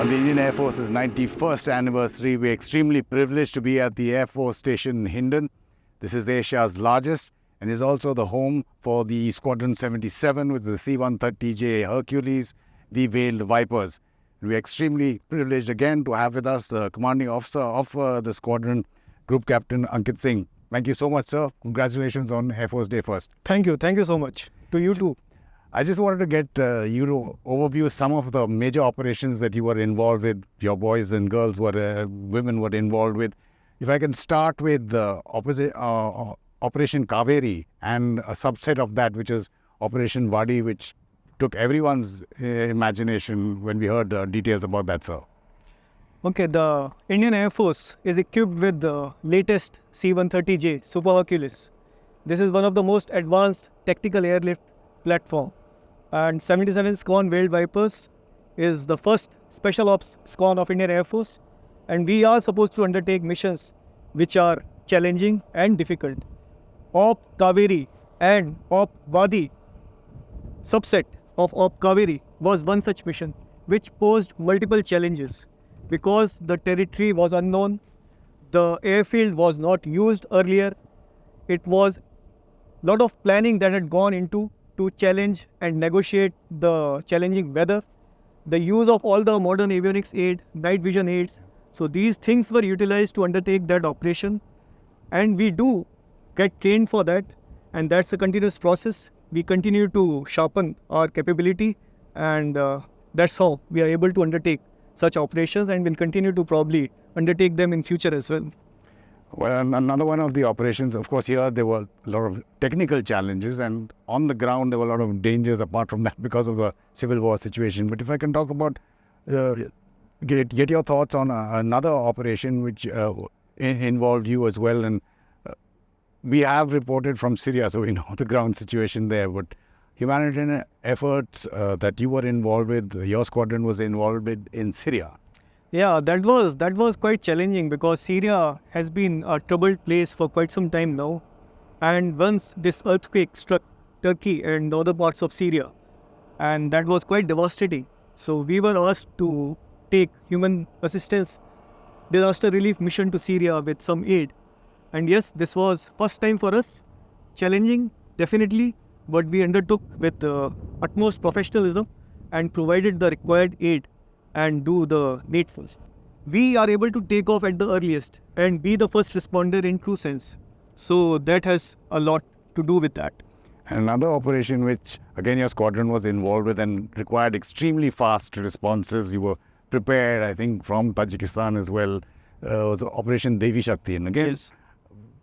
On the Indian Air Force's 91st anniversary, we're extremely privileged to be at the Air Force Station Hindon. This is Asia's largest and is also the home for the Squadron 77 with the C-130J Hercules, the Veiled Vipers. We're extremely privileged again to have with us the commanding officer of the squadron, Group Captain Ankit Singh. Thank you so much, sir. Congratulations on Air Force Day first. Thank you so much. To you too. I just wanted to get you to overview some of the major operations that you were involved with, your boys and girls were, women were involved with. If I can start with Operation Kaveri and a subset of that, which is Operation Wadi, which took everyone's imagination when we heard details about that, sir. Okay, the Indian Air Force is equipped with the latest C-130J Super Hercules. This is one of the most advanced tactical airlift platform. And 77 Squadron Veiled Vipers is the first special ops squadron of Indian Air Force. And we are supposed to undertake missions which are challenging and difficult. Op Kaveri and Op Wadi subset of Op Kaveri was one such mission which posed multiple challenges because the territory was unknown, the airfield was not used earlier. It was a lot of planning that had gone into to challenge and negotiate the challenging weather, the use of all the modern avionics aid, night vision aids. So these things were utilized to undertake that operation, and we do get trained for that, and that's a continuous process. We continue to sharpen our capability, and that's how we are able to undertake such operations, and will continue to probably undertake them in future as well. Well, another one of the operations, of course, here there were a lot of technical challenges, and on the ground there were a lot of dangers apart from that because of the civil war situation. But if I can talk about, get your thoughts on another operation which involved you as well. And we have reported from Syria, so we know the ground situation there. But humanitarian efforts that you were involved with, your squadron was involved with in Syria. Yeah, that was quite challenging because Syria has been a troubled place for quite some time now. And once this earthquake struck Turkey and other parts of Syria, and that was quite devastating. So we were asked to take human assistance, disaster relief mission to Syria with some aid. And yes, this was first time for us, challenging, definitely, but we undertook with utmost professionalism and provided the required aid and do the needful. We are able to take off at the earliest and be the first responder in true sense. So that has a lot to do with that. Another operation which, again, your squadron was involved with and required extremely fast responses. You were prepared, I think, from Tajikistan as well, was Operation Devi Shakti. And again, Yes.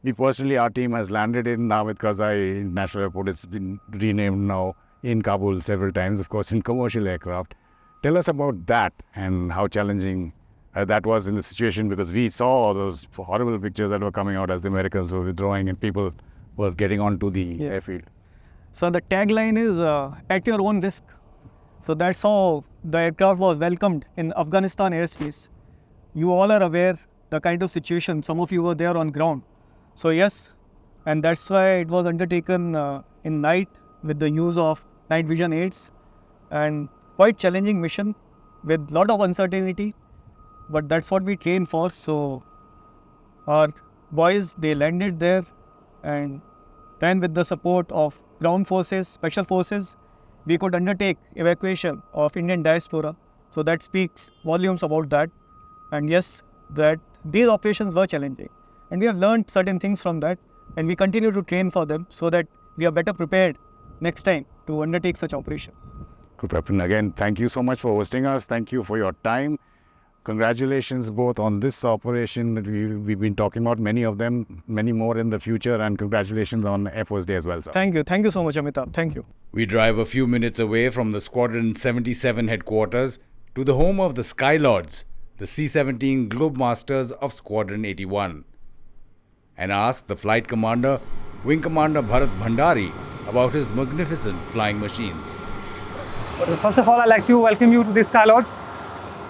we personally, our team has landed in Navid Karzai International Airport. It's been renamed now in Kabul several times, of course, in commercial aircraft. Tell us about that and how challenging that was in the situation, because we saw those horrible pictures that were coming out as the Americans were withdrawing and people were getting onto the airfield. So the tagline is at your own risk. So that's how the aircraft was welcomed in Afghanistan airspace. You all are aware the kind of situation, some of you were there on ground. So yes, and that's why it was undertaken in night with the use of night vision aids, and quite challenging mission with lot of uncertainty, but that's what we train for. So our boys, they landed there, and then with the support of ground forces, special forces, we could undertake evacuation of Indian diaspora. So that speaks volumes about that. And yes, that these operations were challenging, and we have learned certain things from that, and we continue to train for them so that we are better prepared next time to undertake such operations. Good, Captain. Again, thank you so much for hosting us. Thank you for your time. Congratulations both on this operation that we've been talking about, many of them, many more in the future, and congratulations on Air Force Day as well, sir. Thank you so much, Amitabh. Thank you. We drive a few minutes away from the Squadron 77 headquarters to the home of the Skylords, the C-17 Globemasters of Squadron 81, and ask the flight commander, Wing Commander Bharat Bhandari, about his magnificent flying machines. First of all, I'd like to welcome you to the Skylords.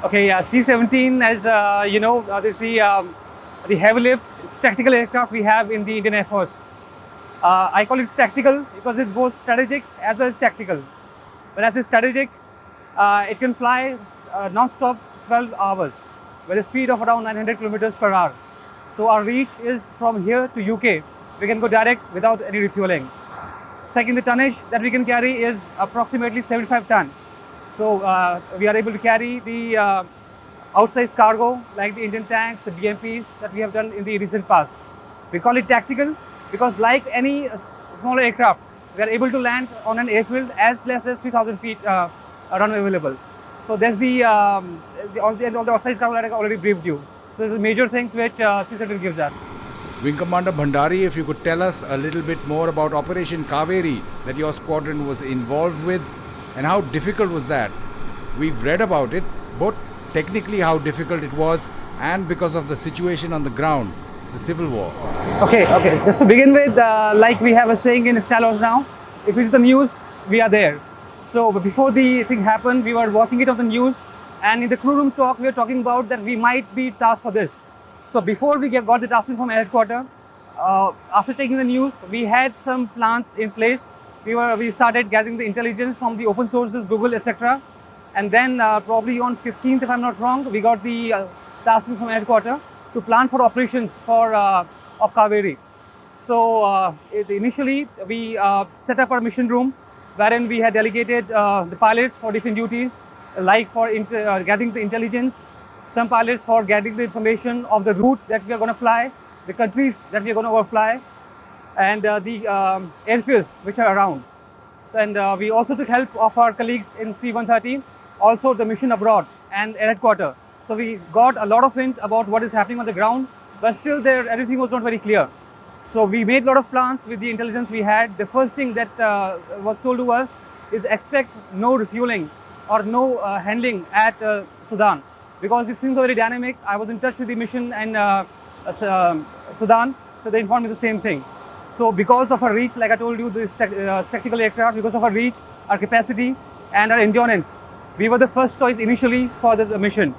Okay, C-17, as you know, this is the heavy lift, it's tactical aircraft we have in the Indian Air Force. I call it tactical because it's both strategic as well as tactical. When I say strategic, it can fly non-stop 12 hours with a speed of around 900 kilometers per hour. So our reach is from here to UK. We can go direct without any refueling. Second, the tonnage that we can carry is approximately 75 ton. So we are able to carry the outsized cargo like the Indian tanks, the BMPs that we have done in the recent past. We call it tactical because like any smaller aircraft, we are able to land on an airfield as less as 3,000 feet runway available. So there's all the outsized cargo that I already briefed you. So there's the major things which C-17 gives us. Wing Commander Bhandari, if you could tell us a little bit more about Operation Kaveri that your squadron was involved with and how difficult was that? We've read about it, both technically how difficult it was and because of the situation on the ground, the civil war. Okay. Just to begin with, like we have a saying in Skylots now, if it's the news, we are there. So before the thing happened, we were watching it on the news, and in the crew room talk, we were talking about that we might be tasked for this. So before we got the tasking from headquarters, after checking the news, we had some plans in place. We started gathering the intelligence from the open sources, Google, etc. And then probably on 15th, if I'm not wrong, we got the tasking from headquarters to plan for operations for Op Kaveri. So initially, we set up our mission room, wherein we had delegated the pilots for different duties, like for gathering the intelligence, some pilots for gathering the information of the route that we are going to fly, the countries that we are going to overfly, and the airfields which are around. So, and we also took help of our colleagues in C-130, also the mission abroad and air headquarters. So we got a lot of hint about what is happening on the ground, but still everything was not very clear. So we made a lot of plans with the intelligence we had. The first thing that was told to us is expect no refueling or no handling at Sudan, because these things are very dynamic. I was in touch with the mission and Sudan, so they informed me the same thing. So because of our reach, like I told you, this tactical aircraft, because of our reach, our capacity and our endurance, we were the first choice initially for the mission.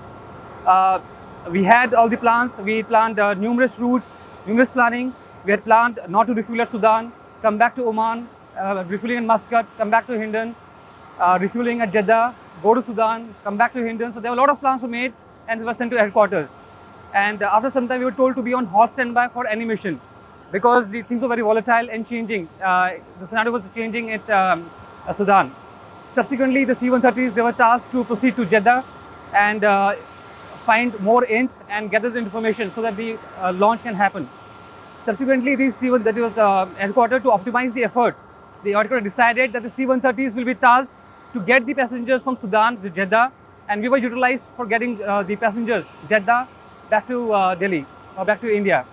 We had all the plans. We planned numerous routes, numerous planning. We had planned not to refuel at Sudan, come back to Oman, refueling in Muscat, come back to Hindon, refueling at Jeddah, go to Sudan, come back to Hindon. So there were a lot of plans were made and we were sent to headquarters. And after some time, we were told to be on hot standby for any mission because the things were very volatile and changing. The scenario was changing at Sudan. Subsequently, the C-130s, they were tasked to proceed to Jeddah and find more ints and gather the information so that the launch can happen. Subsequently, the C-1, that was headquartered to optimize the effort. The headquarters decided that the C-130s will be tasked to get the passengers from Sudan to Jeddah, and we were utilized for getting the passengers Jeddah back to Delhi or back to India.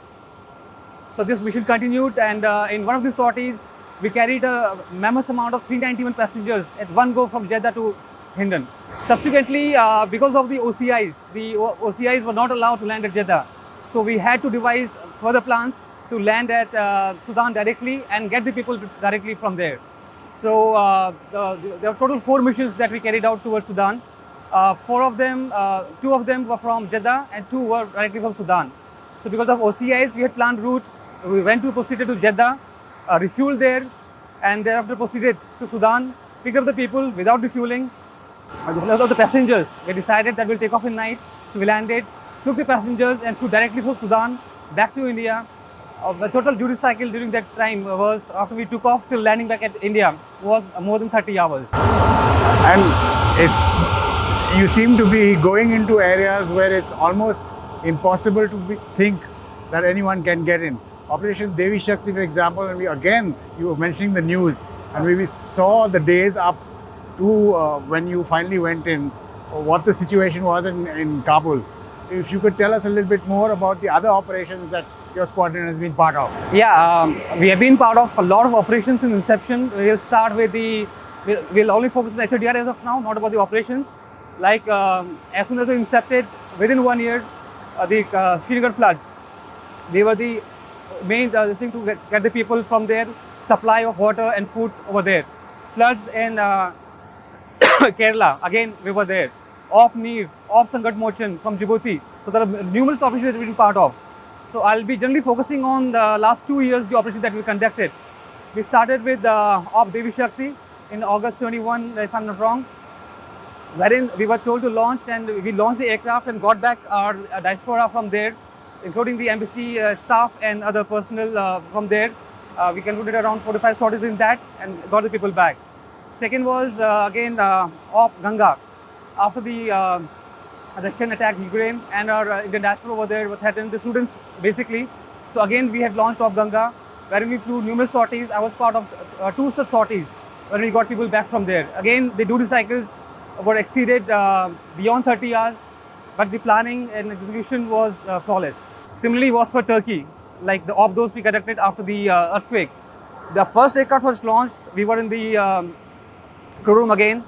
So this mission continued, and in one of the sorties, we carried a mammoth amount of 391 passengers at one go from Jeddah to Hindon. Subsequently, because of the OCIs were not allowed to land at Jeddah. So we had to devise further plans to land at Sudan directly and get the people directly from there. So there were total 4 missions that we carried out towards Sudan. 4 of them, 2 of them were from Jeddah and 2 were directly from Sudan. So because of OCIs, we had planned route. We proceeded to Jeddah, refueled there, and thereafter proceeded to Sudan, picked up the people without refueling. The passengers, we decided that we'll take off in night. So we landed, took the passengers and flew directly from Sudan back to India. The total duty cycle during that time was, after we took off till landing back at India, was more than 30 hours. And you seem to be going into areas where it's almost impossible to think that anyone can get in. Operation Devi Shakti, for example, and you were mentioning the news, and we saw the days up to when you finally went in, what the situation was in Kabul. If you could tell us a little bit more about the other operations that your squadron has been part of. Yeah, we have been part of a lot of operations in inception. We'll start with we'll only focus on the HRDR as of now, not about the operations. Like as soon as we incepted, within 1 year, the Srinagar floods. They were the main thing to get the people from their supply of water and food over there. Floods in Kerala, again we were there. Op Neer, Op Sangat Mochan from Djibouti. So there are numerous operations that we've been part of. So I'll be generally focusing on the last 2 years, the operations that we conducted. We started with Op Devi Shakti in August 21, if I'm not wrong. wherein we were told to launch, and we launched the aircraft and got back our diaspora from there, including the embassy staff and other personnel from there. We concluded around 45 sorties in that and got the people back. Second was again Op Ganga. After the Russian attack Ukraine, and our Indian diaspora over there were threatened, the students basically. So again we had launched Op Ganga, wherein we flew numerous sorties. I was part of 2 such sorties when we got people back from there. Again, the duty cycles were exceeded beyond 30 hours, but the planning and execution was flawless. Similarly was for Turkey, like the Op Dost we conducted after the earthquake. The first aircraft was launched, we were in the crew room again,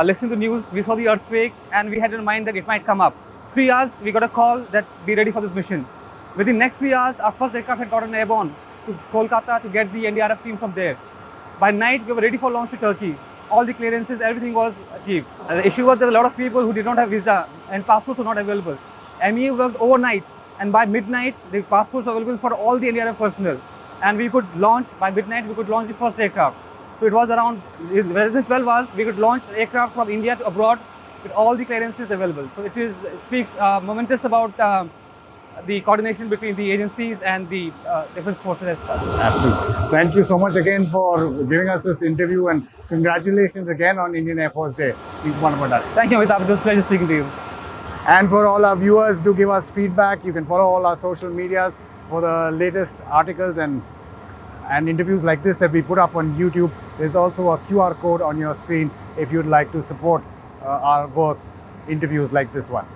listening to the news, we saw the earthquake, and we had in mind that it might come up. 3 hours, we got a call that be ready for this mission. Within next 3 hours, our first aircraft had gotten airborne to Kolkata to get the NDRF team from there. By night, we were ready for launch to Turkey. All the clearances, everything was achieved. The issue was there were a lot of people who did not have visa and passports were not available. MEA worked overnight, and by midnight, the passports were available for all the NDRF personnel. And we could launch, by midnight, we could launch the first aircraft. So it was around, within 12 hours, we could launch aircraft from India to abroad with all the clearances available. So it speaks momentous about the coordination between the agencies and the defense forces as such. Absolutely. Thank you so much again for giving us this interview, and congratulations again on Indian Air Force Day. Wing Commander Bharat. Thank you, Amitabh. It was a pleasure speaking to you. And for all our viewers, do give us feedback. You can follow all our social medias for the latest articles and interviews like this that we put up on YouTube. There's also a QR code on your screen if you'd like to support our work, interviews like this one.